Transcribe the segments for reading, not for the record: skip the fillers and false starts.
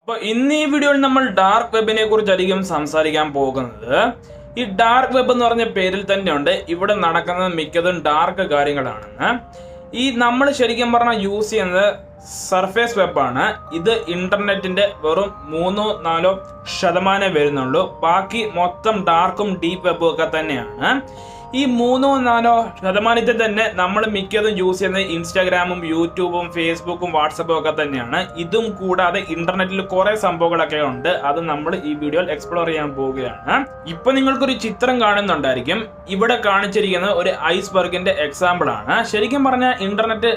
അപ്പോൾ ഇന്ന് ഈ വീഡിയോയിൽ നമ്മൾ ഡാർക്ക് വെബിനെ കുറിച്ച് അധികം സംസാരിക്കാൻ പോകുന്നത് ഈ ഡാർക്ക് വെബ് എന്ന് പറഞ്ഞ പേരിൽ തന്നെയുണ്ട്. ഇവിടെ നടക്കുന്നത് മിക്കതും ഡാർക്ക് കാര്യങ്ങളാണെന്ന്. ഈ നമ്മൾ ശരിക്കും പറഞ്ഞാൽ യൂസ് ചെയ്യുന്നത് സർഫേസ് വെബാണ്. ഇത് ഇന്റർനെറ്റിന്റെ വെറും 3-4% വരുന്നുള്ളൂ. ബാക്കി മൊത്തം ഡാർക്കും ഡീപ്പ് വെബും ഒക്കെ തന്നെയാണ്. ഈ 3-4% തന്നെ നമ്മൾ മിക്കതും യൂസ് ചെയ്യുന്നത് ഇൻസ്റ്റാഗ്രാമും യൂട്യൂബും ഫേസ്ബുക്കും വാട്സപ്പും ഒക്കെ തന്നെയാണ്. ഇതും കൂടാതെ ഇന്റർനെറ്റിൽ കുറെ സംഭവങ്ങളൊക്കെ ഉണ്ട്. അത് നമ്മൾ ഈ വീഡിയോയിൽ എക്സ്പ്ലോർ ചെയ്യാൻ പോവുകയാണ്. ഇപ്പൊ നിങ്ങൾക്കൊരു ചിത്രം കാണുന്നുണ്ടായിരിക്കും. ഇവിടെ കാണിച്ചിരിക്കുന്നത് ഒരു ഐസ്ബർഗിന്റെ എക്സാമ്പിൾ ആണ്. ശരിക്കും പറഞ്ഞാൽ ഇന്റർനെറ്റ്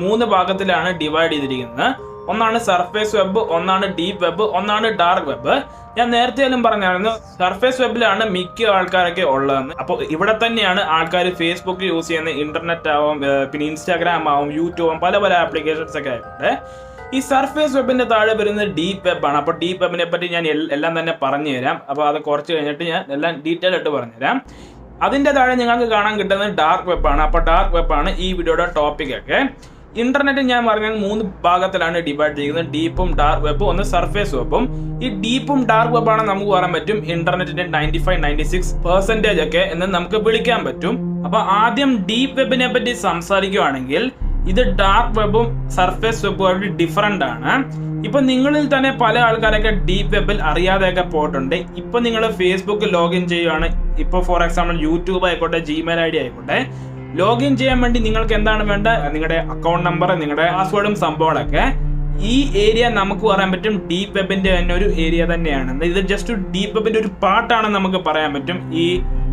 3 ഭാഗത്തിലാണ് ഡിവൈഡ് ചെയ്തിരിക്കുന്നത്. ഒന്നാണ് സർഫേസ് വെബ്, ഒന്നാണ് ഡീപ്പ് വെബ്, ഒന്നാണ് ഡാർക്ക് വെബ്. ഞാൻ നേരത്തെയും പറഞ്ഞായിരുന്നു സർഫേസ് വെബിലാണ് മിക്ക ആൾക്കാരൊക്കെ ഉള്ളതെന്ന്. അപ്പോൾ ഇവിടെ തന്നെയാണ് ആൾക്കാർ ഫേസ്ബുക്ക് യൂസ് ചെയ്യുന്ന, ഇന്റർനെറ്റ് ആവും, പിന്നെ ഇൻസ്റ്റാഗ്രാം ആവും, യൂട്യൂബും പല പല ആപ്ലിക്കേഷൻസ് ഒക്കെ ആയിക്കോട്ടെ. ഈ സർഫേസ് വെബിന്റെ താഴെ വരുന്നത് ഡീപ്പ് വെബാണ്. അപ്പോൾ ഡീപ്പ് വെബിനെ പറ്റി ഞാൻ എല്ലാം തന്നെ പറഞ്ഞു തരാം. അപ്പോൾ അത് കുറച്ച് കഴിഞ്ഞിട്ട് ഞാൻ എല്ലാം ഡീറ്റെയിൽ ആയിട്ട് പറഞ്ഞുതരാം. അതിന്റെ താഴെ നിങ്ങൾക്ക് കാണാൻ കിട്ടുന്നത് ഡാർക്ക് വെബാണ്. അപ്പോൾ ഡാർക്ക് വെബാണ് ഈ വീഡിയോയുടെ ടോപ്പിക് ഒക്കെ. ഇന്റർനെറ്റ് ഞാൻ പറഞ്ഞാൽ 3 ഭാഗത്തിലാണ് ഡിവൈഡ് ചെയ്യുന്നത്. ഡീപ്പും ഡാർക്ക് വെബും, ഒന്ന് സർഫേസ് വെബും. ഈ ഡീപ്പും ഡാർക്ക് വെബാണ് നമുക്ക് പറയാൻ പറ്റും ഇന്റർനെറ്റിന്റെ 95-96% ഒക്കെ എന്ന് നമുക്ക് വിളിക്കാൻ പറ്റും. അപ്പൊ ആദ്യം ഡീപ്പ് വെബിനെ പറ്റി സംസാരിക്കുകയാണെങ്കിൽ ഇത് ഡാർക്ക് വെബും സർഫേസ് വെബുമായിട്ട് ഡിഫറെന്റ് ആണ്. ഇപ്പൊ നിങ്ങളിൽ തന്നെ പല ആൾക്കാരൊക്കെ ഡീപ്പ് വെബിൽ അറിയാതെയൊക്കെ പോയിട്ടുണ്ട്. ഇപ്പൊ നിങ്ങൾ ഫേസ്ബുക്ക് ലോഗിൻ ചെയ്യുകയാണ്. ഇപ്പൊ ഫോർ എക്സാമ്പിൾ യൂട്യൂബ് ആയിക്കോട്ടെ, ജിമെയിൽ ID ആയിക്കോട്ടെ, ലോഗിൻ ചെയ്യാൻ വേണ്ടി നിങ്ങൾക്ക് എന്താണ് വേണ്ട? നിങ്ങളുടെ അക്കൗണ്ട് നമ്പർ, നിങ്ങളുടെ പാസ്വേഡും സംഭവങ്ങളൊക്കെ. ഈ ഏരിയ നമുക്ക് പറയാൻ പറ്റും ഡീപ്പ് വെബിന്റെ തന്നെ ഒരു ഏരിയ തന്നെയാണ്. ഇത് ജസ്റ്റ് ഡീപ്പ് വെബിന്റെ ഒരു പാർട്ടാണ് നമുക്ക് പറയാൻ പറ്റും, ഈ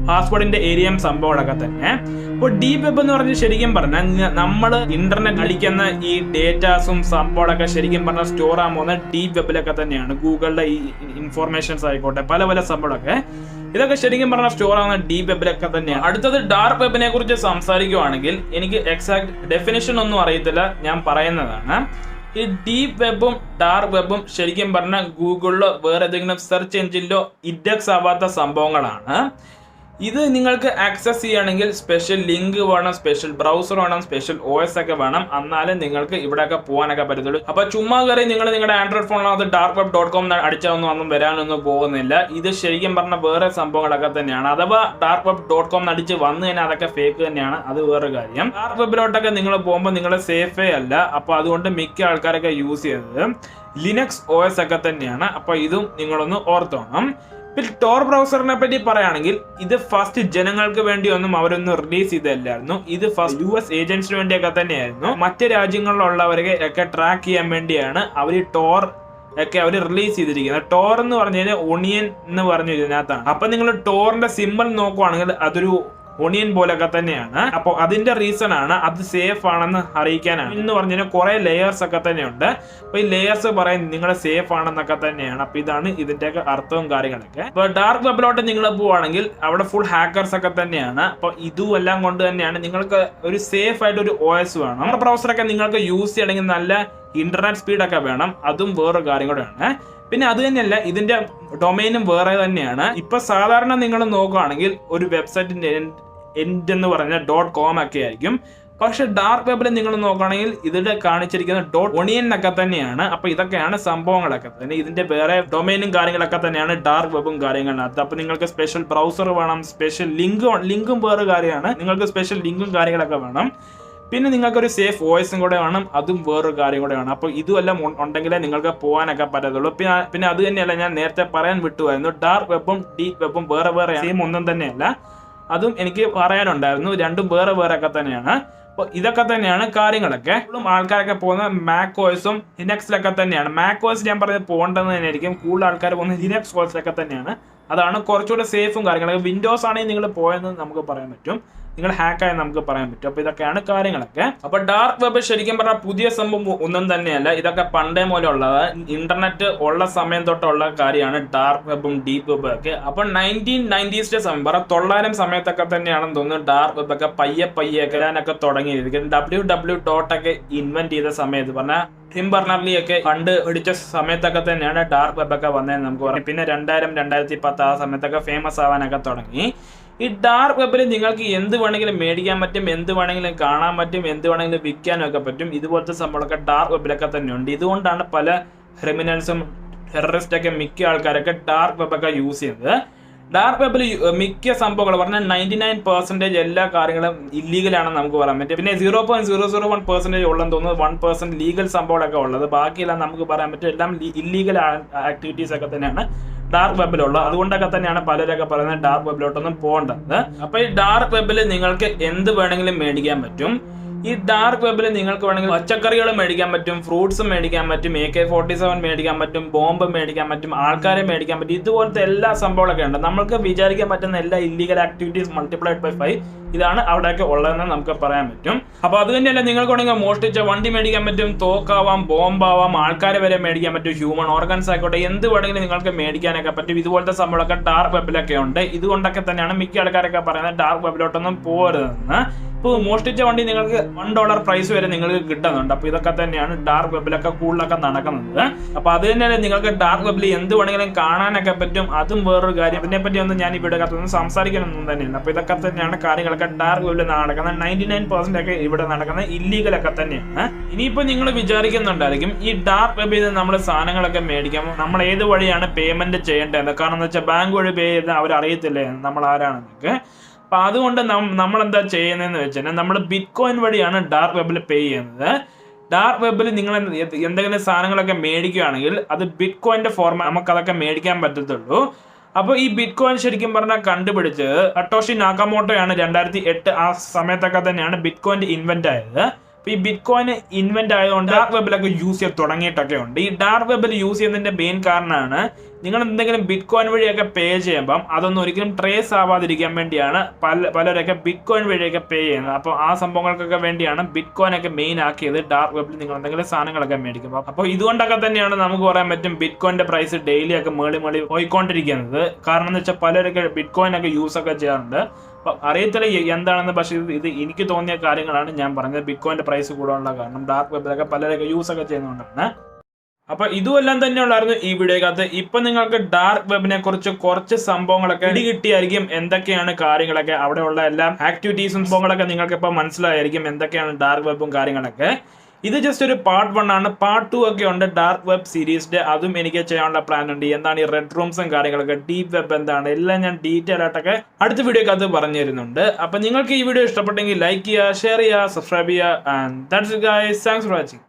പാസ്വേഡിന്റെ ഏരിയയും സംഭവങ്ങളൊക്കെ തന്നെ. അപ്പോൾ ഡീപ്പ് വെബ് എന്ന് പറഞ്ഞാൽ ശരിക്കും പറഞ്ഞാൽ നമ്മൾ ഇന്റർനെറ്റ് അടിക്കുന്ന ഈ ഡേറ്റാസും സംഭവങ്ങളൊക്കെ ശരിക്കും പറഞ്ഞാൽ സ്റ്റോർ ആകാൻ പോകുന്നത് ഡീപ്പ് വെബിലൊക്കെ തന്നെയാണ്. ഗൂഗിളിന്റെ ഈ ഇൻഫോർമേഷൻസ് ആയിക്കോട്ടെ, പല പല സംഭവങ്ങളൊക്കെ ഇതൊക്കെ ശരിക്കും പറഞ്ഞാൽ സ്റ്റോർ ആവുന്ന ഡീപ്പ് വെബിലൊക്കെ തന്നെയാണ്. അടുത്തത് ഡാർക്ക് വെബിനെ കുറിച്ച് സംസാരിക്കുകയാണെങ്കിൽ എനിക്ക് എക്സാക്ട് ഡെഫിനിഷൻ ഒന്നും അറിയത്തില്ല, ഞാൻ പറയുന്നതാണ്. ഈ ഡീപ്പ് വെബും ഡാർക്ക് വെബും ശരിക്കും പറഞ്ഞാൽ ഗൂഗിളിലോ വേറെ ഏതെങ്കിലും സെർച്ച് എഞ്ചിനിലോ ഇൻഡെക്സ് ആവാത്ത സംഭവങ്ങളാണ്. ഇത് നിങ്ങൾക്ക് ആക്സസ് ചെയ്യണമെങ്കിൽ സ്പെഷ്യൽ ലിങ്ക് വേണം, സ്പെഷ്യൽ ബ്രൗസർ വേണം, സ്പെഷ്യൽ OS ഒക്കെ വേണം. എന്നാലും നിങ്ങൾക്ക് ഇവിടെയൊക്കെ പോകാനൊക്കെ പറ്റത്തുള്ളൂ. അപ്പൊ ചുമ്മാ കയറി നിങ്ങൾ നിങ്ങളുടെ ആൻഡ്രോയിഡ് ഫോണിനകത്ത് darkweb.com അടിച്ചൊന്നും വരാനൊന്നും പോകുന്നില്ല. ഇത് ശരിക്കും പറഞ്ഞ വേറെ സംഭവങ്ങളൊക്കെ തന്നെയാണ്. അഥവാ darkweb.com അടിച്ച് വന്നു കഴിഞ്ഞാൽ അതൊക്കെ ഫേക്ക് തന്നെയാണ്, അത് വേറെ കാര്യം. ഡാർക്ക് വെബിലോട്ടൊക്കെ നിങ്ങൾ പോകുമ്പോൾ നിങ്ങൾ സേഫേ അല്ല. അപ്പൊ അതുകൊണ്ട് മിക്ക ആൾക്കാരൊക്കെ യൂസ് ചെയ്യുന്നത് ലിനക്സ് OS ഒക്കെ തന്നെയാണ്. അപ്പൊ ഇതും നിങ്ങളൊന്ന് ഓർത്തോണം. പിന്നെ ടോർ ബ്രൗസറിനെ പറ്റി പറയുകയാണെങ്കിൽ ഇത് ഫസ്റ്റ് ജനങ്ങൾക്ക് വേണ്ടി ഒന്നും അവരൊന്നും റിലീസ് ചെയ്തല്ലായിരുന്നു. ഇത് ഫസ്റ്റ് US ഏജൻസിന് വേണ്ടിയൊക്കെ തന്നെയായിരുന്നു. മറ്റ് രാജ്യങ്ങളിലുള്ളവരെ ഒക്കെ ട്രാക്ക് ചെയ്യാൻ വേണ്ടിയാണ് അവർ ടോർ ഒക്കെ അവർ റിലീസ് ചെയ്തിരിക്കുന്നത്. ടോർ എന്ന് പറഞ്ഞു കഴിഞ്ഞാൽ ഒണിയൻ എന്ന് പറഞ്ഞു ഇതിനകത്താണ്. അപ്പൊ നിങ്ങൾ ടോറിന്റെ സിമ്പിൾ നോക്കുവാണെങ്കിൽ അതൊരു ഒണിയൻ പോലൊക്കെ തന്നെയാണ്. അപ്പോൾ അതിന്റെ റീസൺ ആണ് അത് സേഫ് ആണെന്ന് അറിയിക്കാനാണ്. എന്ന് പറഞ്ഞാൽ കുറെ ലെയേഴ്സ് ഒക്കെ തന്നെയുണ്ട്. അപ്പൊ ഈ ലെയേഴ്സ് പറയും നിങ്ങൾ സേഫ് ആണെന്നൊക്കെ തന്നെയാണ്. അപ്പൊ ഇതാണ് ഇതിന്റെയൊക്കെ അർത്ഥവും കാര്യങ്ങളൊക്കെ. അപ്പൊ ഡാർക്ക് വെബിലോട്ട് നിങ്ങൾ പോവുകയാണെങ്കിൽ അവിടെ ഫുൾ ഹാക്കേഴ്സ് ഒക്കെ തന്നെയാണ്. അപ്പൊ ഇതും എല്ലാം കൊണ്ട് തന്നെയാണ് നിങ്ങൾക്ക് ഒരു സേഫ് ആയിട്ട് ഒരു OS വേണം. നമ്മുടെ ബ്രൗസറൊക്കെ നിങ്ങൾക്ക് യൂസ് ചെയ്യണമെങ്കിൽ നല്ല ഇന്റർനെറ്റ് സ്പീഡൊക്കെ വേണം. അതും വേറൊരു കാര്യം കൂടെയാണ്. പിന്നെ അത് തന്നെയല്ല, ഇതിന്റെ ഡൊമൈനും വേറെ തന്നെയാണ്. ഇപ്പൊ സാധാരണ നിങ്ങൾ നോക്കുകയാണെങ്കിൽ ഒരു വെബ്സൈറ്റിന്റെ എൻഡ് എന്ന് പറഞ്ഞാൽ .com ഒക്കെ ആയിരിക്കും. പക്ഷെ ഡാർക്ക് വെബിൽ നിങ്ങൾ നോക്കുകയാണെങ്കിൽ ഇതിന്റെ കാണിച്ചിരിക്കുന്ന .onion ഒക്കെ തന്നെയാണ്. അപ്പൊ ഇതൊക്കെയാണ് സംഭവങ്ങളൊക്കെ തന്നെ. ഇതിന്റെ വേറെ ഡൊമൈനും കാര്യങ്ങളൊക്കെ തന്നെയാണ് ഡാർക്ക് വെബും കാര്യങ്ങളകത്ത്. അപ്പൊ നിങ്ങൾക്ക് സ്പെഷ്യൽ ബ്രൗസർ വേണം, സ്പെഷ്യൽ ലിങ്കും വേറെ കാര്യമാണ്. നിങ്ങൾക്ക് സ്പെഷ്യൽ ലിങ്കും കാര്യങ്ങളൊക്കെ വേണം. പിന്നെ നിങ്ങൾക്ക് ഒരു സേഫ് OSും കൂടെ വേണം, അതും വേറൊരു കാര്യം കൂടെ വേണം. അപ്പൊ ഇതുമെല്ലാം ഉണ്ടെങ്കിലേ നിങ്ങൾക്ക് പോകാനൊക്കെ പറ്റത്തുള്ളൂ. പിന്നെ അത് തന്നെയല്ല, ഞാൻ നേരത്തെ പറയാൻ വിട്ടുപോയിരുന്നു, ഡാർക്ക് വെബും ഡീപ്പ് വെബും വേറെ വേറെ സെയിം ഒന്നും തന്നെയല്ല. അതും എനിക്ക് പറയാനുണ്ടായിരുന്നു, രണ്ടും വേറെ വേറെ ഒക്കെ തന്നെയാണ്. അപ്പൊ ഇതൊക്കെ തന്നെയാണ് കാര്യങ്ങളൊക്കെ. ആൾക്കാരൊക്കെ പോകുന്നത് MacOSും ലിനക്സിലൊക്കെ തന്നെയാണ്. MacOS ഞാൻ പറഞ്ഞത് പോകേണ്ടത് തന്നെയായിരിക്കും. കൂടുതൽ ആൾക്കാർ പോകുന്നത് ലിനക്സ് OSലൊക്കെ തന്നെയാണ്. അതാണ് കുറച്ചുകൂടെ സേഫും കാര്യങ്ങളൊക്കെ. വിൻഡോസ് ആണെങ്കിൽ നിങ്ങൾ പോയെന്ന് നമുക്ക് പറയാൻ പറ്റും, നിങ്ങൾ ഹാക്കായി നമുക്ക് പറയാൻ പറ്റും. അപ്പൊ ഇതൊക്കെയാണ് കാര്യങ്ങളൊക്കെ. അപ്പൊ ഡാർക്ക് വെബ് ശരിക്കും പറഞ്ഞാൽ പുതിയ സംഭവം ഒന്നും തന്നെയല്ല. ഇതൊക്കെ പണ്ടേ പോലെ ഉള്ളത്, ഇന്റർനെറ്റ് ഉള്ള സമയം തൊട്ടുള്ള കാര്യമാണ് ഡാർക്ക് വെബും ഡീപ്പ് വെബും ഒക്കെ. അപ്പൊ 1990s സമയം പറ 900 സമയത്തൊക്കെ തന്നെയാണെന്ന് തോന്നുന്നു ഡാർക്ക് വെബ് ഒക്കെ പയ്യെ ഒക്കെ വരാനൊക്കെ തുടങ്ങിയിരിക്കുന്നത്. www. ഒക്കെ ഇൻവെന്റ് ചെയ്ത സമയത്ത് പറഞ്ഞാൽ ടിം ബർണർലി ഒക്കെ ഫണ്ട് പിടിച്ച സമയത്തൊക്കെ തന്നെയാണ് ഡാർക്ക് വെബ് ഒക്കെ വന്നതെന്ന് നമുക്ക് പറയാം. പിന്നെ 2000-2010 ആ സമയത്തൊക്കെ ഫേമസ് ആവാനൊക്കെ തുടങ്ങി. ഈ ഡാർക്ക് വെബിൽ നിങ്ങൾക്ക് എന്ത് വേണമെങ്കിലും മേടിക്കാൻ പറ്റും, എന്ത് വേണമെങ്കിലും കാണാൻ പറ്റും, എന്ത് വേണമെങ്കിലും വിൽക്കാനും ഒക്കെ പറ്റും. ഇതുപോലത്തെ സംഭവങ്ങളൊക്കെ ഡാർക്ക് വെബിലൊക്കെ തന്നെയുണ്ട്. ഇതുകൊണ്ടാണ് പല ക്രിമിനൽസും ടെററിസ്റ്റ് ഒക്കെ മിക്ക ആൾക്കാരൊക്കെ ഡാർക്ക് വെബ് ഒക്കെ യൂസ് ചെയ്യുന്നത്. ഡാർക്ക് വെബിൽ മിക്ക സംഭവങ്ങൾ പറഞ്ഞാൽ 99% എല്ലാ കാര്യങ്ങളും ഇല്ലീഗലാണെന്ന് നമുക്ക് പറയാൻ പറ്റും. പിന്നെ 0.001% ഉള്ളെന്ന് തോന്നുന്നു 1% ലീഗൽ സംഭവങ്ങളൊക്കെ ഉള്ളത്. ബാക്കിയെല്ലാം നമുക്ക് പറയാൻ പറ്റും എല്ലാം ഇല്ലീഗൽ ആക്ടിവിറ്റീസ് ഒക്കെ തന്നെയാണ് ഡാർക്ക് വെബിലുള്ളത്. അതുകൊണ്ടൊക്കെ തന്നെയാണ് പലരൊക്കെ പറയുന്നത് ഡാർക്ക് വെബിലോട്ടൊന്നും പോകേണ്ടത്. അപ്പൊ ഈ ഡാർക്ക് വെബിൽ നിങ്ങൾക്ക് എന്ത് വേണമെങ്കിലും മേടിക്കാൻ പറ്റും. ഈ ഡാർക്ക് വെബിൽ നിങ്ങൾക്ക് വേണമെങ്കിൽ പച്ചക്കറികൾ മേടിക്കാൻ പറ്റും, ഫ്രൂട്ട്സ് മേടിക്കാൻ പറ്റും, AK-47 മേടിക്കാൻ പറ്റും, ബോംബ് മേടിക്കാൻ പറ്റും, ആൾക്കാരെ മേടിക്കാൻ പറ്റും. ഇതുപോലത്തെ എല്ലാ സംഭവങ്ങളൊക്കെ ഉണ്ട്. നമുക്ക് വിചാരിക്കാൻ പറ്റുന്ന എല്ലാ ഇല്ലീഗൽ ആക്ടിവിറ്റീസ് മൾട്ടിപ്ലൈഡ് ബൈ 5 ഇതാണ് അവിടെയൊക്കെ ഉള്ളതെന്ന് നമുക്ക് പറയാൻ പറ്റും. അപ്പൊ അത് തന്നെയല്ല നിങ്ങൾക്ക് വേണമെങ്കിൽ മോഷ്ടിച്ച വണ്ടി മേടിക്കാൻ പറ്റും, തോക്കാവാം, ബോംബാവാം, ആൾക്കാരെ വരെ മേടിക്കാൻ പറ്റും, ഹ്യൂമൻ ഓർഗൻസ് ആയിക്കോട്ടെ, എന്ത് വേണമെങ്കിലും നിങ്ങൾക്ക് മേടിക്കാനൊക്കെ പറ്റും. ഇതുപോലത്തെ സംഭവങ്ങളൊക്കെ ഡാർക്ക് വെബിലൊക്കെ ഉണ്ട്. ഇതുകൊണ്ടൊക്കെ തന്നെയാണ് മിക്ക ആൾക്കാരൊക്കെ പറയുന്നത് ഡാർക്ക് വെബിലോട്ടൊന്നും പോകരുതെന്ന്. ഇപ്പോൾ മോഷ്ടിച്ച വണ്ടി നിങ്ങൾക്ക് $1 പ്രൈസ് വരെ നിങ്ങൾക്ക് കിട്ടുന്നുണ്ട്. അപ്പൊ ഇതൊക്കെ തന്നെയാണ് ഡാർക്ക് വെബിലൊക്കെ കൂടുതലൊക്കെ നടക്കുന്നത്. അപ്പൊ അത് തന്നെയല്ലേ നിങ്ങൾക്ക് ഡാർക്ക് വെബിൽ എന്ത് വേണമെങ്കിലും കാണാനൊക്കെ പറ്റും. അതും വേറൊരു കാര്യം. ഇതിനെപ്പറ്റി ഒന്നും ഞാൻ ഇവിടെ കത്തൊന്നും സംസാരിക്കാനൊന്നും തന്നെയാണ്. അപ്പൊ ഇതൊക്കെ തന്നെയാണ് കാര്യങ്ങളൊക്കെ ഡാർക്ക് വെബിൽ നടക്കുന്നത്. 99% ഒക്കെ ഇവിടെ നടക്കുന്നത് ഇല്ലീഗലൊക്കെ തന്നെയാണ്. ഇനിയിപ്പോ നിങ്ങൾ വിചാരിക്കുന്നുണ്ടായിരിക്കും ഈ ഡാർക്ക് വെബിൽ നിന്ന് നമ്മൾ സാധനങ്ങളൊക്കെ മേടിക്കുമ്പോൾ നമ്മൾ ഏത് വഴിയാണ് പേയ്മെന്റ് ചെയ്യേണ്ടത്. കാരണം എന്ന് വെച്ചാൽ ബാങ്ക് വഴി പേ ചെയ്താൽ അവർ അറിയത്തില്ലേ നമ്മൾ ആരാണെന്നൊക്കെ. അപ്പൊ അതുകൊണ്ട് നമ്മൾ എന്താ ചെയ്യുന്നതെന്ന് വെച്ചാൽ നമ്മൾ ബിറ്റ്കോയിൻ വഴിയാണ് ഡാർക്ക് വെബിൽ പേ ചെയ്യുന്നത്. ഡാർക്ക് വെബിൽ നിങ്ങൾ എന്തെങ്കിലും സാധനങ്ങളൊക്കെ മേടിക്കുകയാണെങ്കിൽ അത് ബിറ്റ്കോയിന്റെ ഫോർമാറ്റ് നമുക്കതൊക്കെ മേടിക്കാൻ പറ്റത്തുള്ളൂ. അപ്പോൾ ഈ ബിറ്റ്കോയിൻ ശരിക്കും പറഞ്ഞാൽ കണ്ടുപിടിച്ചത് സട്ടോഷി നാക്കാമോട്ടോയാണ്. 2008 ആ സമയത്തൊക്കെ തന്നെയാണ് ബിറ്റ്കോയിന്റെ ഇൻവെന്റ് ആയത്. അപ്പൊ ഈ ബിറ്റ്കോയിൻ ഇൻവെന്റ് ആയതുകൊണ്ട് ഡാർക്ക് വെബിലൊക്കെ യൂസ് ചെയ്ത് തുടങ്ങിയിട്ടൊക്കെ ഉണ്ട്. ഈ ഡാർക്ക് വെബിൽ യൂസ് ചെയ്യുന്നതിന്റെ മെയിൻ കാരണമാണ് നിങ്ങൾ എന്തെങ്കിലും ബിറ്റ്കോയിൻ വഴിയൊക്കെ പേ ചെയ്യുമ്പം അതൊന്നും ഒരിക്കലും ട്രേസ് ആവാതിരിക്കാൻ വേണ്ടിയാണ് പലരൊക്കെ ബിറ്റ്കോയിൻ വഴിയൊക്കെ പേ ചെയ്യുന്നത്. അപ്പോൾ ആ സംഭവങ്ങൾക്കൊക്കെ വേണ്ടിയാണ് ബിറ്റ്കോയിൻ ഒക്കെ മെയിൻ ആക്കിയത് ഡാർക്ക് വെബിൽ നിങ്ങൾ എന്തെങ്കിലും സാധനങ്ങളൊക്കെ മേടിക്കുമ്പോൾ. അപ്പോൾ ഇതുകൊണ്ടൊക്കെ തന്നെയാണ് നമുക്ക് പറയാൻ പറ്റും ബിറ്റ്കോയിന്റെ പ്രൈസ് ഡെയിലി ഒക്കെ മേളി പോയിക്കൊണ്ടിരിക്കുന്നത്. കാരണം എന്ന് വെച്ചാൽ പലരൊക്കെ ബിറ്റ്കോയിൻ ഒക്കെ യൂസ് ഒക്കെ ചെയ്യാറുണ്ട്. അപ്പൊ അറിയത്തില്ല എന്താണെന്ന്, പക്ഷേ ഇത് എനിക്ക് തോന്നിയ കാര്യങ്ങളാണ് ഞാൻ പറഞ്ഞത്. ബിറ്റ്കോയിന്റെ പ്രൈസ് കൂടാനുള്ള കാരണം ഡാർക്ക് വെബിലൊക്കെ പലരൊക്കെ യൂസ് ഒക്കെ ചെയ്യുന്നതുകൊണ്ടാണ്. അപ്പൊ ഇതുമെല്ലാം തന്നെയുള്ളായിരുന്നു ഈ വീഡിയോക്കകത്ത്. ഇപ്പൊ നിങ്ങൾക്ക് ഡാർക്ക് വെബിനെ കുറിച്ച് കുറച്ച് സംഭവങ്ങളൊക്കെ കിട്ടിയായിരിക്കും. എന്തൊക്കെയാണ് കാര്യങ്ങളൊക്കെ അവിടെയുള്ള എല്ലാ ആക്ടിവിറ്റീസും സംഭവങ്ങളൊക്കെ നിങ്ങൾക്ക് ഇപ്പൊ മനസ്സിലായിരിക്കും എന്തൊക്കെയാണ് ഡാർക്ക് വെബും കാര്യങ്ങളൊക്കെ. ഇത് ജസ്റ്റ് ഒരു പാർട്ട് 1 ആണ്. പാർട്ട് 2 ഒക്കെ ഉണ്ട് ഡാർക്ക് വെബ് സീരീസിന്റെ. അതും എനിക്ക് ചെയ്യാനുള്ള പ്ലാൻ ഉണ്ട്. എന്താണ് ഈ റെഡ് റൂംസും കാര്യങ്ങളൊക്കെ, ഡീപ്പ് വെബ് എന്താണ്, എല്ലാം ഞാൻ ഡീറ്റെയിൽ ആയിട്ടൊക്കെ അടുത്ത വീഡിയോക്കകത്ത് പറഞ്ഞു തരുന്നുണ്ട്. അപ്പൊ നിങ്ങൾക്ക് ഈ വീഡിയോ ഇഷ്ടപ്പെട്ടെങ്കിൽ ലൈക്ക് ചെയ്യുക, ഷെയർ ചെയ്യുക, സബ്സ്ക്രൈബ് ചെയ്യുക. And that's it guys. Thanks for watching.